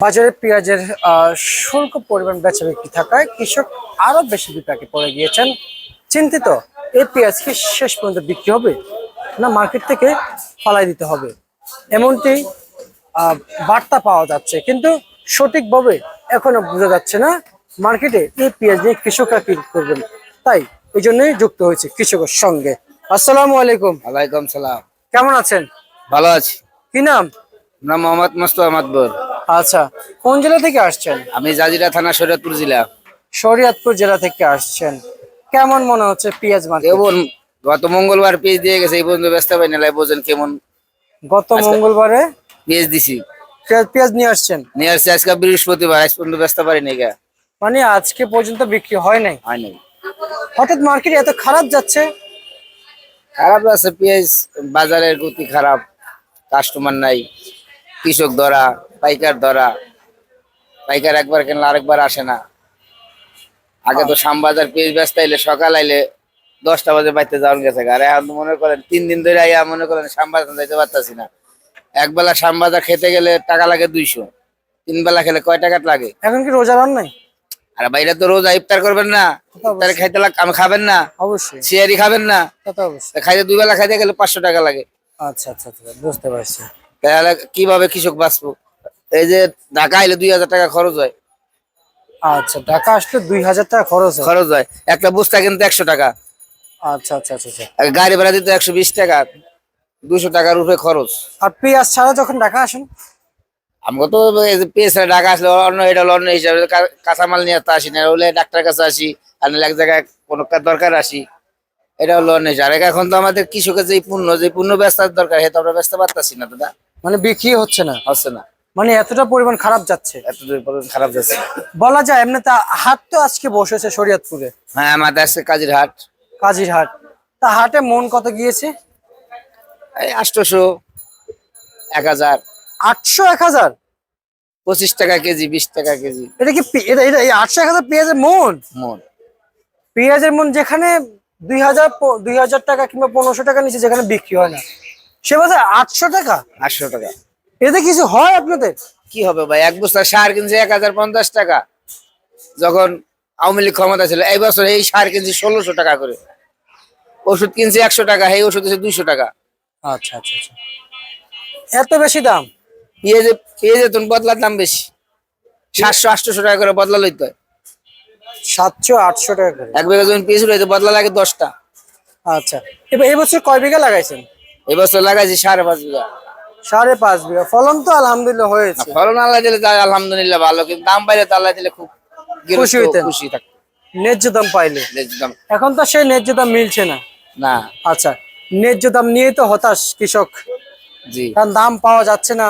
বাজারে পেঁয়াজের শুল্ক পরিমাণ বেচা বিক্রি থাকায় কৃষক আরো বেশি বিপাকে পড়ে গিয়েছেন। চিন্তিত, এই পেঁয়াজ কি শেষ পর্যন্ত বিক্রি হবে না মার্কেট থেকে ফালাই দিতে হবে, এমনটি বার্তা পাওয়া যাচ্ছে, কিন্তু সঠিকভাবে এখনো বোঝা যাচ্ছে না মার্কেটে এই পেঁয়াজ নিয়ে কৃষকরা কি করবেন। তাই এই জন্যই যুক্ত হয়েছে কৃষকের সঙ্গে। আসসালামু আলাইকুম। ওয়ালাইকুম সালাম। কেমন আছেন? ভালো আছি। কি নাম? নাম মোহাম্মদ মোস্তফা মাতবর। আচ্ছা, কোন জেলা থেকে আসছেন? আমি জাজিরা থানা শরীয়তপুর জেলা। শরীয়তপুর জেলা থেকে আসছেন। কেমন মনে হচ্ছে পেঁয়াজ মার্কেট? কেমন? গত মঙ্গলবার পেজ দিয়ে গেছে, এই পর্যন্ত ব্যস্ত পাই না। বোঝেন কেমন গত মঙ্গলবারে পেজ দিছি, পেঁয়াজ নিয়ে আসছেন? নিয়ে আসছি আজকে বৃহস্পতিবার, আজ পর্যন্ত ব্যস্ত পারি নাই। মানে আজকে পর্যন্ত বিক্রি হয় নাই? হয় নাই। হঠাৎ মার্কেট এত খারাপ যাচ্ছে? খারাপ আছে পেঁয়াজ, বাজারের গতি খারাপ, কাস্টমার নাই, কৃষক ধরা, পাইকার ধরা। পাইকার একবার কিনলে আরেকবার আসে না। আগে তো শ্যামবাজার পেঁয়াজ ব্যস্ত আইলে সকাল আইলে 10টা বাজে বাইতে যাওয়ার গেছে। আর এখন তো মনে করেন 3 দিন ধরে আইয়া মনে করেন শ্যামবাজার যাইতে পারতাছি না। একবেলা শ্যামবাজার খেতে গেলে টাকা লাগে 200, 3 বেলা খেলে কয় টাকা লাগে? এখন কি রোজা রান নাই? আর বাইরে তো রোজা ইফতার করবেন না, ইফতারে খাইতে আমি খাবেন না, অবশ্যই সিয়ারি খাবেন না, অবশ্যই। খাইতে 2 বেলা খাইতে গেলে 500 টাকা লাগে। আচ্ছা আচ্ছা আচ্ছা, বুঝতে পারছি। তাহলে কিভাবে কৃষক বাঁচবো? এই যে ঢাকা আইলে 2000 টাকা খরচ হয়। আচ্ছা, ঢাকা আসলে 2000 টাকা খরচ হয়। একটা বস্তা কিন্তু 100 টাকা। আচ্ছা আচ্ছা আচ্ছা আচ্ছা। আর গাড়ি ভাড়া দিতে 120 টাকা, 200 টাকার উপরে খরচ। আর পেঁয়াজ ছাড়া যখন ঢাকা আসেন? আমাকে তো পেয়েছে ঢাকা আসলে অন্য, এটা হলো অন্য হিসাবে কাঁচামাল নিয়ে তো আসি না, হলে ডাক্তার কাছে আসি, আর নাহলে এক জায়গায় কোনো দরকার আসি, এটা হলো অন্য হিসাবে। আর এখন তো আমাদের কৃষকের যে পূর্ণ ব্যস্তার দরকার, সেটা আমরা ব্যস্ত পারতাছি না দাদা। মানে বিক্রি হচ্ছে না? হচ্ছে না। মানে এতটা পরিমাণ খারাপ যাচ্ছে? এতদূর পর্যন্ত খারাপ যাচ্ছে বলা যায়। এমনিতে হাট তো আজকে বসেছে শরীয়তপুরে। হ্যাঁ, আমাদের আসছে কাজীর হাট। কাজীর হাট। তা হাটে মন কত গিয়েছে? এই 800, 1000, 800 1000? 25 টাকা কেজি, 20 টাকা কেজি। এটা কি এটা এটা এই 800 1000 পেঁয়াজের মন? মন পেঁয়াজের মন যেখানে 2000 টাকা কিংবা 1500 টাকা নিচে যেখানে বিক্রি হয় না, সে বাজারে 800 টাকা? 800 টাকা। এতে কিছু হয় আপনাদের? কি হবে ভাই? এক বস্তা সার কিনছে 1050 টাকা, যখন আওয়ামী লীগ ক্ষমতা ছিল। এই বছর এই সার কিনছি 1600 টাকা করে। ওষুধ কিনছি 100 টাকা, এই ওষুধ হচ্ছে 200 টাকা। আচ্ছা আচ্ছা আচ্ছা, এত বেশি দাম? পেঁয়াজে তুমি বদলার দাম বেশি, 700-800 টাকা করে বদলা লইতে হয়। 700-800 টাকা করে? এক বিঘা জমি পেঁয়াজ লইতে বদলা লাগে 10টা। আচ্ছা, এবার এই বছর কয় বিঘা লাগাইছেন? এই বছর লাগাইছি 5.5 বিঘা। 5.5 বিঘা। ফলন তো আলহামদুলিল্লাহ হয়েছে। ফলন আল্লাহ দিলে তাই আলহামদুলিল্লাহ ভালো, কিন্তু দাম পাইলে তো আল্লাহ দিলে খুব খুশি হইতেন? খুশি থাকতো, ন্যায্য দাম পাইলে। ন্যায্য দাম এখন তো সেই ন্যায্য দাম মিলছে না। না। আচ্ছা, ন্যায্য দাম নিয়ে তো হতাশ কৃষক। জি, কারণ দাম পাওয়া যাচ্ছে না।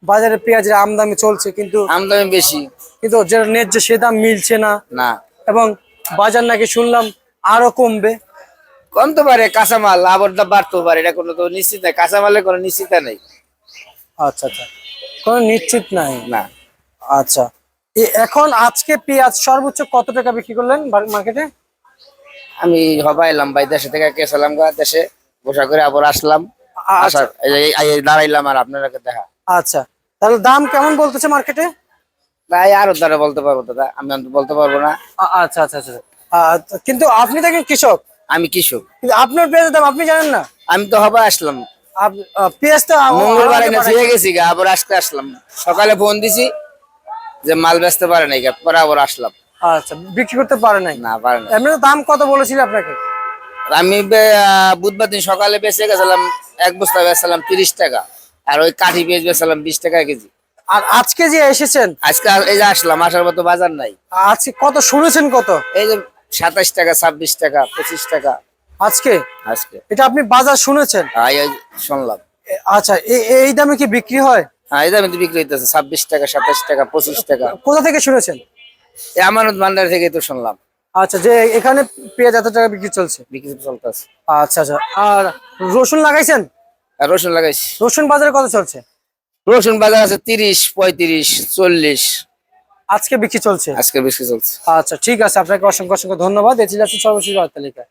বাজারে পেঁয়াজের আমদানি চলছে, কিন্তু আমদানি বেশি, যেটা ন্যায্য সে দাম মিলছে না। না। এবং বাজার নাকি শুনলাম আরো কমবে। কমতে পারে, কাঁচামাল আবার দাম বাড়তেও পারে, এটা কোনো তো নিশ্চিত নাই। কাঁচামালের কোনো নিশ্চিত নেই। আচ্ছা আচ্ছা, কোনো নিশ্চিত নাই না। আচ্ছা, এখন আজকে পেঁয়াজ সর্বোচ্চ কত টাকা বিক্রি করলেন মার্কেটে? আমি হবাইলাম ভাই, দেশে থেকে গেছিলাম, দেশে বসা করে আবার আসলাম। আচ্ছা দাঁড়াইলাম আর আপনারা দেখা। আচ্ছা, তাহলে দাম কেমন বলতেছে মার্কেটে? ভাই আরো দ্বারা বলতে পারবো দাদা, আমি বলতে পারবো না। আচ্ছা আচ্ছা আচ্ছা, কিন্তু আপনি দেখেন কৃষক। আমি কৃষক, কিন্তু আপনার পেঁয়াজের দাম আপনি জানেন না? আমি তো হবা আসলাম পেঁয়াজটা মঙ্গলবার ছুঁয়ে গেছি গা, আবার আজকে আসলাম। সকালে ফোন দিছি যে মাল বেচতে পারে নাই, পরে আবার আসলাম। আচ্ছা, বিক্রি করতে পারে নাই? না, পারে না। এমনি দাম কত বলেছিল আপনাকে? আমি বুধবার দিন সকালে বেঁচে গেছিলাম, এক বস্তা বেচলাম 30 টাকা, আর ওই কাঠি পেঁয়াজ বেচলাম 20 টাকা কেজি। আর আজকে যে এসেছেন? আজকে এই যে আসলাম, আসার মতো বাজার নাই। আজকে কত শুনেছেন? কত? এই যে 27 টাকা, 26 টাকা, 25 টাকা আজকে? আজকে এটা আপনি বাজার শুনেছেন? এই শুনলাম। আচ্ছা, এই দামে কি বিক্রি হয়? হ্যাঁ, এই দামে তো বিক্রি হইতেছে 26 টাকা, 27 টাকা, 25 টাকা। কোথা থেকে শুনেছেন? এই আমানত ভান্ডার থেকে তো শুনলাম। আচ্ছা, যে এখানে পেঁয়াজ এত টাকা বিক্রি চলছে? বিক্রি চলতেছে। আচ্ছা আচ্ছা, আর রসুন লাগাইছেন? আর রসুন লাগাইছি। রসুন বাজারে কত চলছে? রসুন বাজার আছে 30, 35, 40। আজকে বিক্রি চলছে? আজকে বেশি চলছে। আচ্ছা, ঠিক আছে, আপনাকে অসংখ্য অসংখ্য ধন্যবাদ। এই ছিল সর্বশেষ বার্তা তালিকা।